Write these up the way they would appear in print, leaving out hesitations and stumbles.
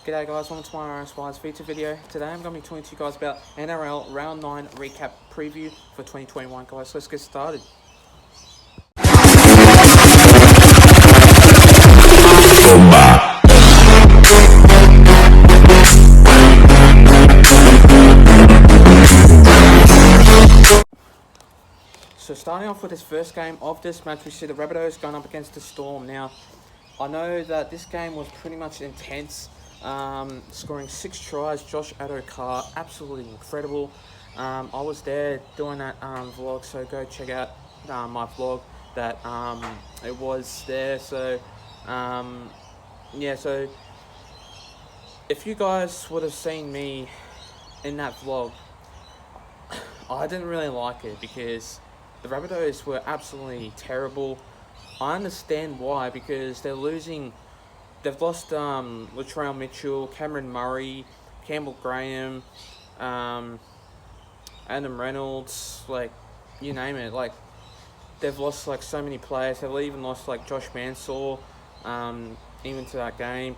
G'day guys, welcome to my Spies feature video. Today I'm going to be talking to you guys about NRL Round 9 recap preview for 2021 guys. Let's get started. So starting off with this first game of this match, we see the Rabbitohs going up against the Storm. Now, I know that this game was pretty much intense, scoring 6 tries. Josh Addo-Carr, absolutely incredible. I was there doing that vlog, so go check out my vlog that it was there. So so if you guys would have seen me in that vlog, I didn't really like it because the Rabbitohs were absolutely terrible. I understand why, because they're losing. They've lost Latrell Mitchell, Cameron Murray, Campbell Graham, Adam Reynolds, like, you name it. Like, they've lost like so many players. They've even lost like Josh Mansour, even to that game.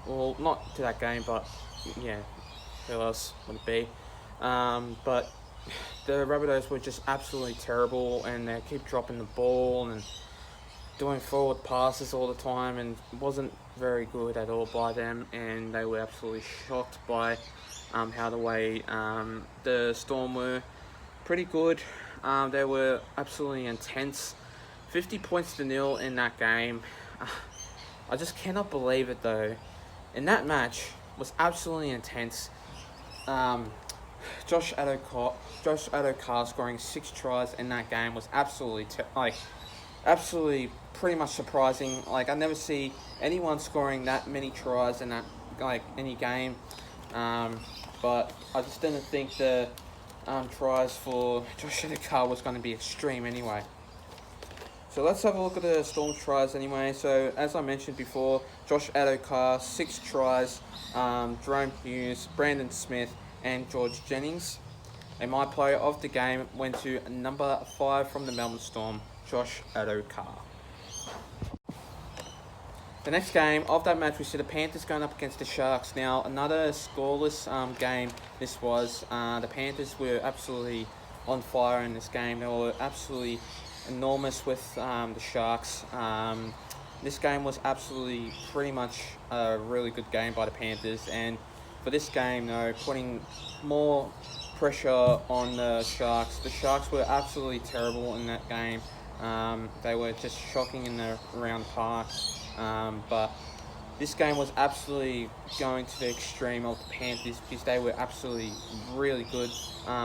Well, not to that game, but yeah, who else would it be? But the Rabbitohs were just absolutely terrible, and they keep dropping the ball and doing forward passes all the time, and it wasn't very good at all by them, and they were absolutely shocked by how the way the Storm were pretty good. They were absolutely intense. 50 points to nil in that game. I just cannot believe it though. And that match was absolutely intense. Josh Addo-Carr scoring 6 tries in that game was absolutely absolutely pretty much surprising. Like, I never see anyone scoring that many tries in that any game. But I just didn't think the tries for Josh Addo-Carr was going to be extreme anyway. So let's have a look at the Storm tries anyway. So as I mentioned before, Josh Addo-Carr 6 tries, Jerome Hughes, Brandon Smith, and George Jennings. And my player of the game went to number 5 from the Melbourne Storm, Josh Addo-Carr. The next game of that match, we see the Panthers going up against the Sharks. Now, another scoreless game this was. The Panthers were absolutely on fire in this game. They were absolutely enormous with the Sharks. This game was absolutely pretty much a really good game by the Panthers, and for this game, though, putting more pressure on the Sharks. The Sharks were absolutely terrible in that game. They were just shocking in the round park. But this game was absolutely going to the extreme of the Panthers, because they were absolutely really good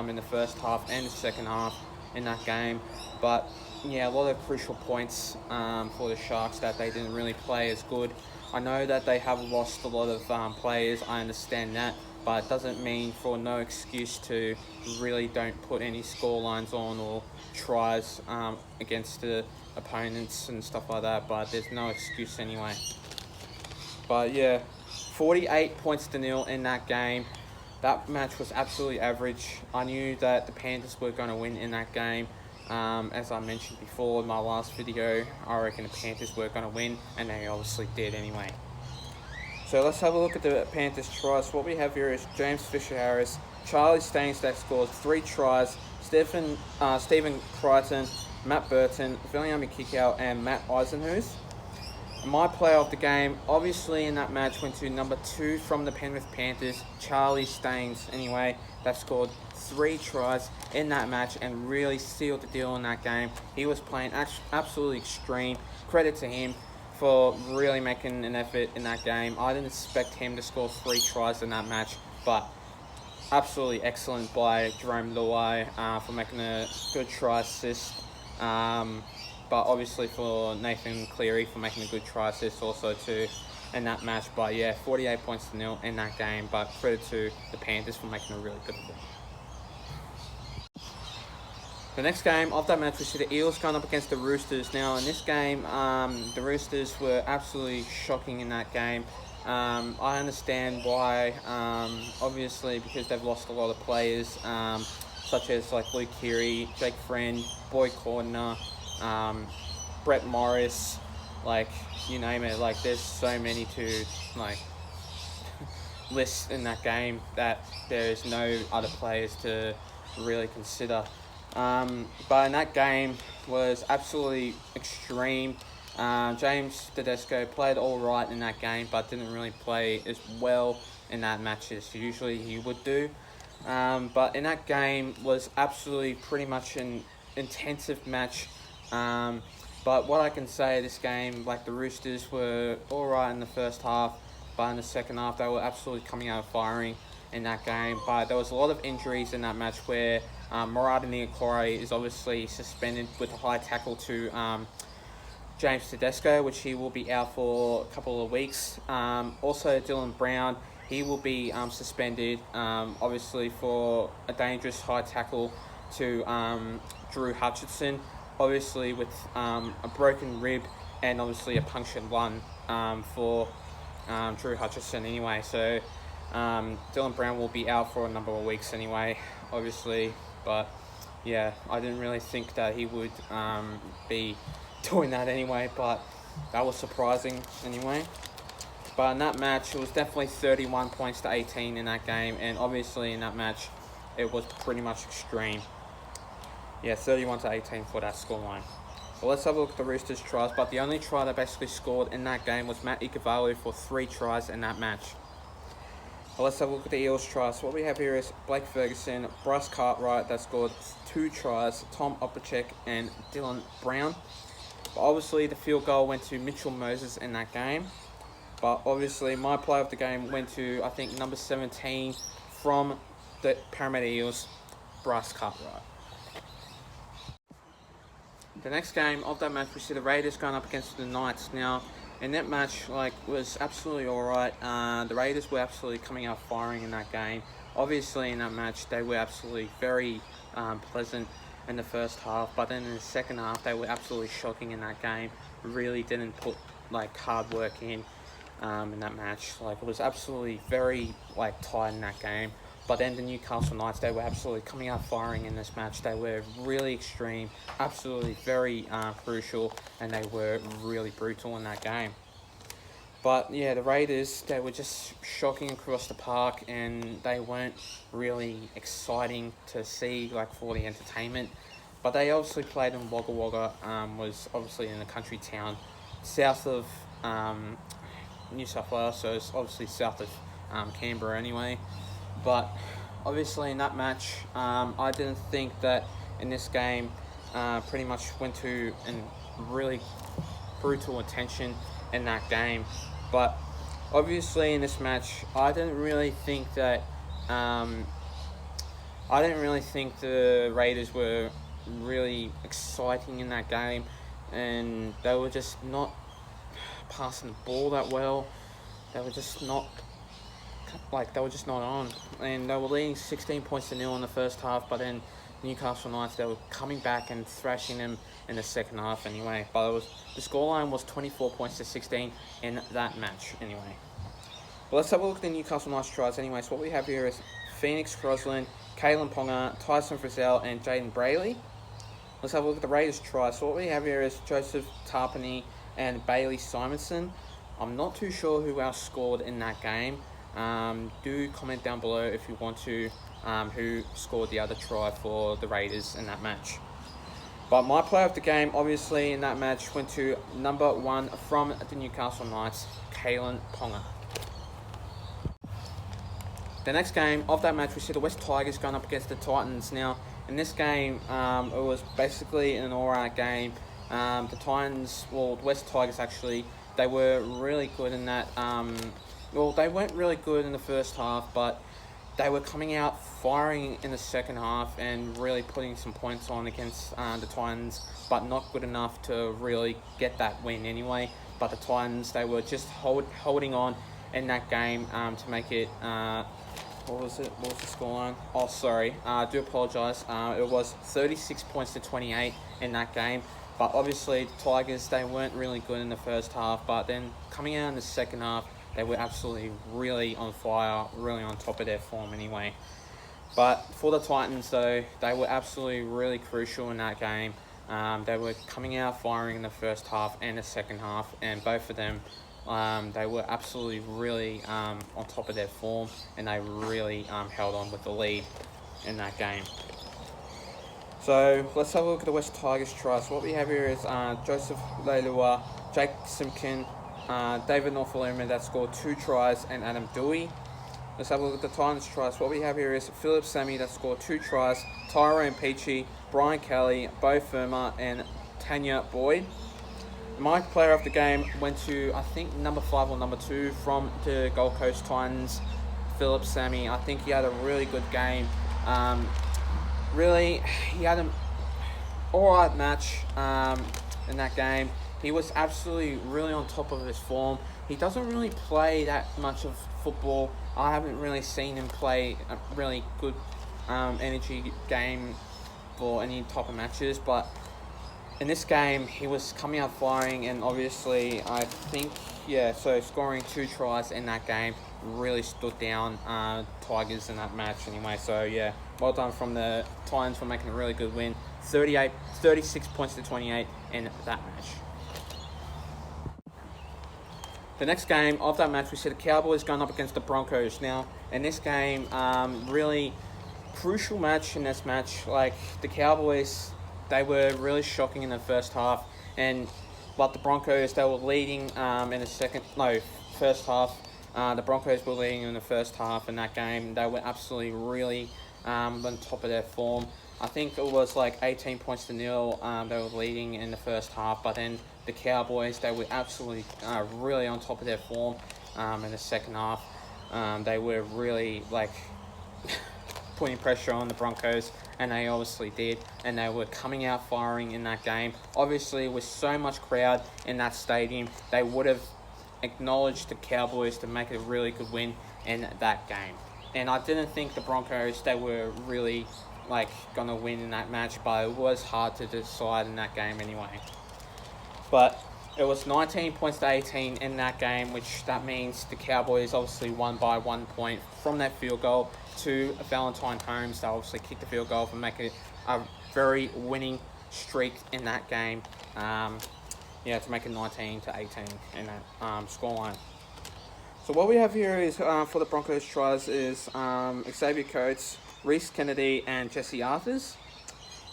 in the first half and the second half in that game. But yeah, a lot of crucial points for the Sharks that they didn't really play as good. I know that they have lost a lot of players, I understand that, but it doesn't mean for no excuse to really don't put any score lines on or tries against the opponents and stuff like that, but there's no excuse anyway. But yeah, 48 points to nil in that game. That match was absolutely average. I knew that the Panthers were going to win in that game. As I mentioned before in my last video, I reckon the Panthers were going to win, and they obviously did anyway. So let's have a look at the Panthers tries. So what we have here is James Fisher-Harris, Charlie Staines that scored 3 tries, Stephen Crichton, Matt Burton, Viliami Kikau, and Matt Eisenhuis. My player of the game, obviously in that match, went to number 2 from the Penrith Panthers, Charlie Staines anyway, that scored 3 tries in that match and really sealed the deal in that game. He was playing absolutely extreme. Credit to him for really making an effort in that game. I didn't expect him to score 3 tries in that match, but absolutely excellent by Jerome Luai for making a good try assist. But obviously for Nathan Cleary for making a good try assist also too in that match. But yeah, 48 points to nil in that game, but credit to the Panthers for making a really good one. The next game of that match, we see the Eels going up against the Roosters. Now in this game, the Roosters were absolutely shocking in that game. I understand why, obviously because they've lost a lot of players, such as like Luke Keary, Jake Friend, Boy Cordner, Brett Morris, like, you name it. Like, there's so many to, like, list in that game that there is no other players to really consider. But in that game was absolutely extreme. James Tedesco played all right in that game, but didn't really play as well in that match as usually he would do. But in that game was absolutely pretty much an intensive match. But what I can say, this game, like the Roosters were all right in the first half, but in the second half they were absolutely coming out firing in that game. But there was a lot of injuries in that match where Murata Niokore is obviously suspended with a high tackle to James Tedesco, which he will be out for a couple of weeks. Also, Dylan Brown, he will be suspended, obviously for a dangerous high tackle to Drew Hutchinson, obviously with a broken rib and obviously a punctured lung for Drew Hutchinson anyway. So Dylan Brown will be out for a number of weeks anyway, obviously. But yeah, I didn't really think that he would be doing that anyway, but that was surprising anyway. But in that match, it was definitely 31 points to 18 in that game, and obviously in that match, it was pretty much extreme. Yeah, 31 to 18 for that scoreline. So let's have a look at the Roosters' tries, but the only try that basically scored in that game was Matt Ikuvalu for 3 tries in that match. Well, let's have a look at the Eels tries. So what we have here is Blake Ferguson, Bryce Cartwright that scored 2 tries, Tom Opacek and Dylan Brown. But obviously the field goal went to Mitchell Moses in that game. But obviously my player of the game went to, I think, number 17 from the Parramatta Eels, Bryce Cartwright. The next game of that match, we see the Raiders going up against the Knights. Now, in that match, was absolutely alright. The Raiders were absolutely coming out firing in that game. Obviously, in that match, they were absolutely very pleasant in the first half, but then in the second half, they were absolutely shocking in that game. Really didn't put hard work in that match. It was absolutely very tight in that game. But then the Newcastle Knights, they were absolutely coming out firing in this match. They were really extreme, absolutely very crucial, and they were really brutal in that game. But yeah, the Raiders, they were just shocking across the park, and they weren't really exciting to see for the entertainment. But they obviously played in Wagga Wagga, was obviously in a country town south of New South Wales, so it's obviously south of Canberra anyway. But obviously in that match, I didn't think that in this game pretty much went to a really brutal attention in that game. But obviously in this match, I didn't really think that the Raiders were really exciting in that game, and they were just not passing the ball that well. They were just not on, and they were leading 16 points to 0 in the first half, but then Newcastle Knights, they were coming back and thrashing them in the second half anyway. But the scoreline was 24 points to 16 in that match anyway. Well, let's have a look at the Newcastle Knights tries anyway. So what we have here is Phoenix Crosland, Kalen Ponga, Tyson Frizzell and Jaden Brayley. Let's have a look at the Raiders tries. So what we have here is Joseph Tarpany and Bailey Simonson. I'm not too sure who else scored in that game. Do comment down below if you want to who scored the other try for the Raiders in that match. But my player of the game, obviously, in that match went to number 1 from the Newcastle Knights, Kalen Ponga. The next game of that match, we see the West Tigers going up against the Titans. Now, in this game, it was basically an alright game. The Titans, the West Tigers actually, they were really good in that. They weren't really good in the first half, but they were coming out firing in the second half and really putting some points on against the Titans, but not good enough to really get that win anyway. But the Titans, they were just holding on in that game to make it. What was it? What was the scoreline? Oh, sorry. I do apologise. It was 36 points to 28 in that game. But obviously, the Tigers, they weren't really good in the first half. But then coming out in the second half, they were absolutely really on fire, really on top of their form anyway. But for the Titans, though, they were absolutely really crucial in that game. They were coming out firing in the first half and the second half, and both of them They were absolutely really on top of their form, and they really held on with the lead in that game. So let's have a look at the West Tigers tries. What we have here is Joseph Leilua, Jake Simpkin, David Norfoluma that scored 2 tries, and Adam Dewey. Let's have a look at the Titans tries. What we have here is Philip Sammy that scored 2 tries, Tyrone Peachy, Brian Kelly, Bo Firma, and Tanya Boyd. My player of the game went to, I think, number 5 or number 2 from the Gold Coast Titans, Philip Sammy. I think he had a really good game. Really, he had an alright match in that game. He was absolutely really on top of his form. He doesn't really play that much of football. I haven't really seen him play a really good energy game for any type of matches, but in this game he was coming out firing, and obviously I think, so scoring 2 tries in that game really stood down Tigers in that match anyway. So well done from the Titans for making a really good win. 36 points to 28 in that match. The next game of that match, we see the Cowboys going up against the Broncos. Now, in this game, really crucial match in this match. Like, the Cowboys, they were really shocking in the first half, but the Broncos, they were leading in the first half. The Broncos were leading in the first half in that game. They were absolutely really on top of their form. I think it was like 18 points to 0. They were leading in the first half, but then the Cowboys, they were absolutely really on top of their form in the second half. They were really putting pressure on the Broncos, and they obviously did, and they were coming out firing in that game. Obviously, with so much crowd in that stadium, they would have acknowledged the Cowboys to make it a really good win in that game. And I didn't think the Broncos, they were really gonna win in that match, but it was hard to decide in that game anyway. But it was 19 points to 18 in that game, which that means the Cowboys obviously won by 1 point from that field goal to Valentine Holmes. They obviously kicked the field goal for making it a very winning streak in that game. To make it 19 to 18 in that scoreline. So what we have here is for the Broncos tries is Xavier Coates, Reece Kennedy, and Jesse Arthurs.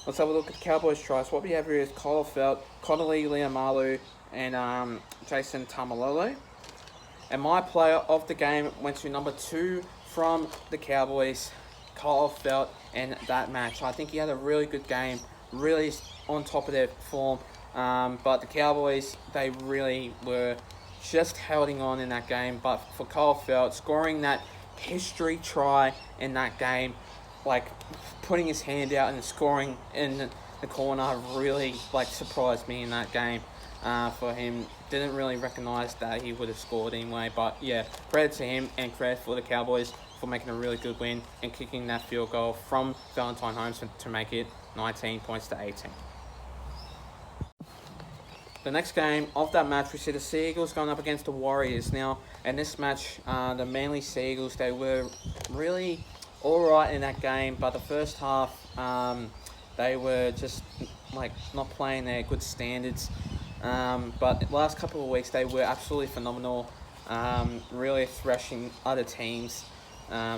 Let's have a look at the Cowboys tries. What we have here is Kyle Felt, Connolly Leomalu, and Jason Tamalolo. And my player of the game went to number 2 from the Cowboys, Kyle Felt, in that match. I think he had a really good game, really on top of their form. But the Cowboys, they really were just holding on in that game. But for Kyle Felt, scoring that history try in that game, putting his hand out and scoring in the corner, really surprised me in that game. For him, didn't really recognise that he would have scored anyway. But credit to him and credit for the Cowboys for making a really good win and kicking that field goal from Valentine Holmes to make it 19 points to 18. The next game of that match, we see the Sea Eagles going up against the Warriors. Now, in this match, the Manly Sea Eagles, they were really alright in that game, but the first half, they were just not playing their good standards. But the last couple of weeks, they were absolutely phenomenal, really thrashing other teams,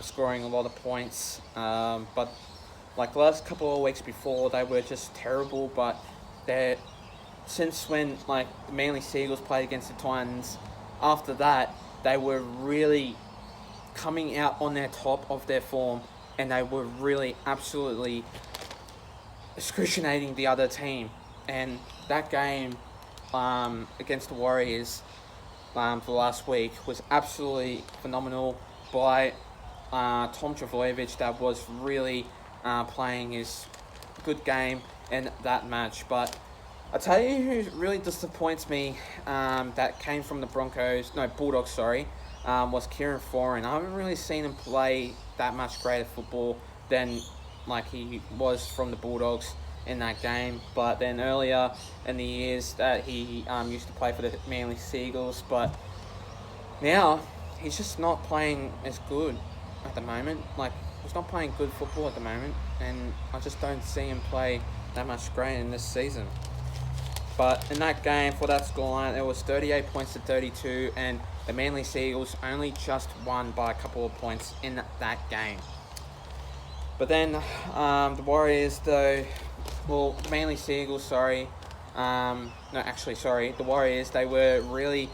scoring a lot of points. But the last couple of weeks before, they were just terrible. But since when the Manly Sea Eagles played against the Titans, after that, they were really coming out on their top of their form, and they were really absolutely excruciating the other team. And that game against the Warriors for last week was absolutely phenomenal by Tom Travojevic. That was really playing his good game in that match. But I'll tell you who really disappoints me that came from the Bulldogs, was Kieran Foran. I haven't really seen him play that much greater football than he was from the Bulldogs in that game. But then earlier in the years that he used to play for the Manly Sea Eagles, but now he's just not playing as good at the moment. He's not playing good football at the moment, and I just don't see him play that much greater in this season. But in that game, for that scoreline, it was 38 points to 32, and the Manly Seagulls only just won by a couple of points in that game. But then the Warriors, though, well, the Manly Seagulls, the Warriors, they were really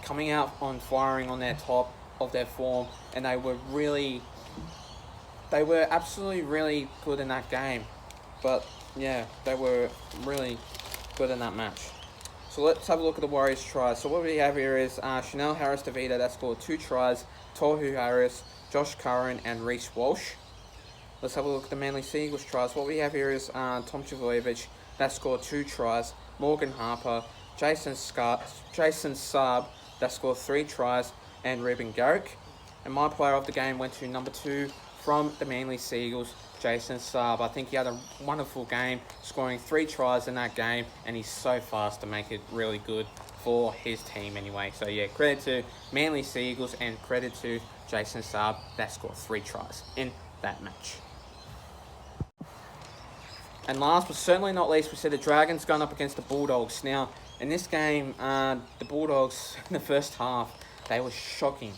coming out on firing on their top of their form, and they were absolutely really good in that game. But yeah, they were really good in that match. So let's have a look at the Warriors' tries. So what we have here is Chanel Harris-Tavita, that scored 2 tries, Tohu Harris, Josh Curran, and Reece Walsh. Let's have a look at the Manly Seagulls' tries. What we have here is Tom Trbojevic, that scored 2 tries, Morgan Harper, Jason Saab, that scored 3 tries, and Ruben Garrick. And my player of the game went to number 2 from the Manly Seagulls, Jason Saab. I think he had a wonderful game, scoring 3 tries in that game, and he's so fast to make it really good for his team anyway. So yeah, credit to Manly Seagulls and credit to Jason Saab, that scored 3 tries in that match. And last but certainly not least, we see the Dragons going up against the Bulldogs. Now, in this game, the Bulldogs in the first half, they were shocking,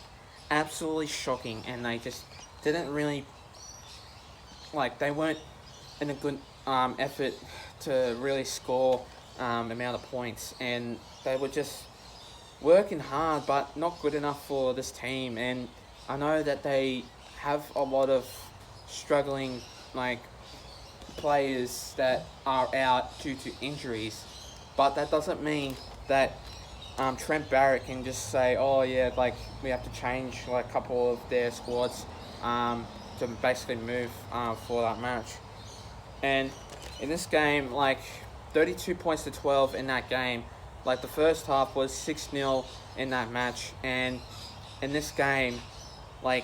absolutely shocking, and they just didn't really, they weren't in a good effort to really score amount of points, and they were just working hard but not good enough for this team. And I know that they have a lot of struggling players that are out due to injuries, but that doesn't mean that Trent Barrett can just say, oh yeah, we have to change a couple of their squads to basically move for that match. And in this game, 32 points to 12 in that game. The first half was 6-0 in that match, and in this game, I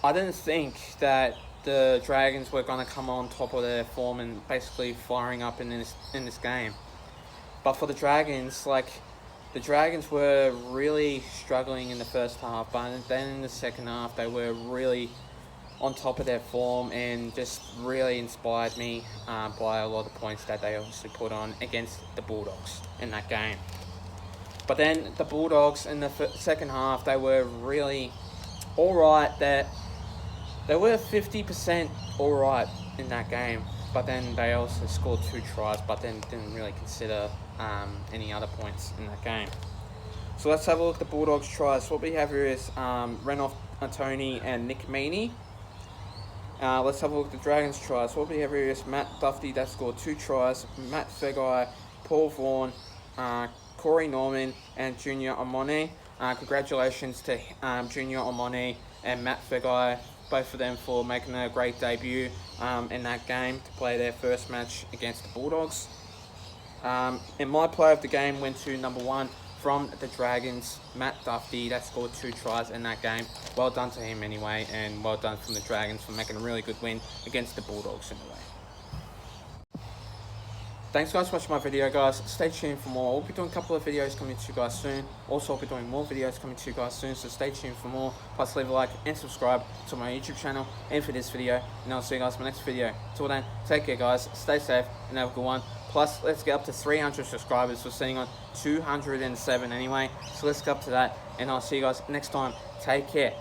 didn't think that the Dragons were going to come on top of their form and basically firing up in this game. But for the Dragons, the Dragons were really struggling in the first half, but then in the second half, they were really on top of their form and just really inspired me by a lot of points that they obviously put on against the Bulldogs in that game. But then the Bulldogs in the second half, they were really alright. They were 50% alright in that game, but then they also scored 2 tries, but then didn't really consider any other points in that game. So let's have a look at the Bulldogs' tries. What we have here is Renouf Antoni and Nick Meaney. Let's have a look at the Dragons' tries. What we have here is Matt Duffy, that scored 2 tries, Matt Fegai, Paul Vaughan, Corey Norman, and Junior Amone. Congratulations to Junior Amone and Matt Fegai, both of them, for making a great debut in that game to play their first match against the Bulldogs. And my player of the game went to number 1 from the Dragons, Matt Duffy, that scored 2 tries in that game. Well done to him anyway, and well done from the Dragons for making a really good win against the Bulldogs anyway. Thanks guys for watching my video, guys. Stay tuned for more. I'll be doing a couple of videos coming to you guys soon. Also, I'll be doing more videos coming to you guys soon, so stay tuned for more. Plus, leave a like and subscribe to my YouTube channel and for this video. And I'll see you guys in my next video. Till then, take care guys, stay safe, and have a good one. Plus, let's get up to 300 subscribers. We're sitting on 207 anyway, so let's get up to that. And I'll see you guys next time. Take care.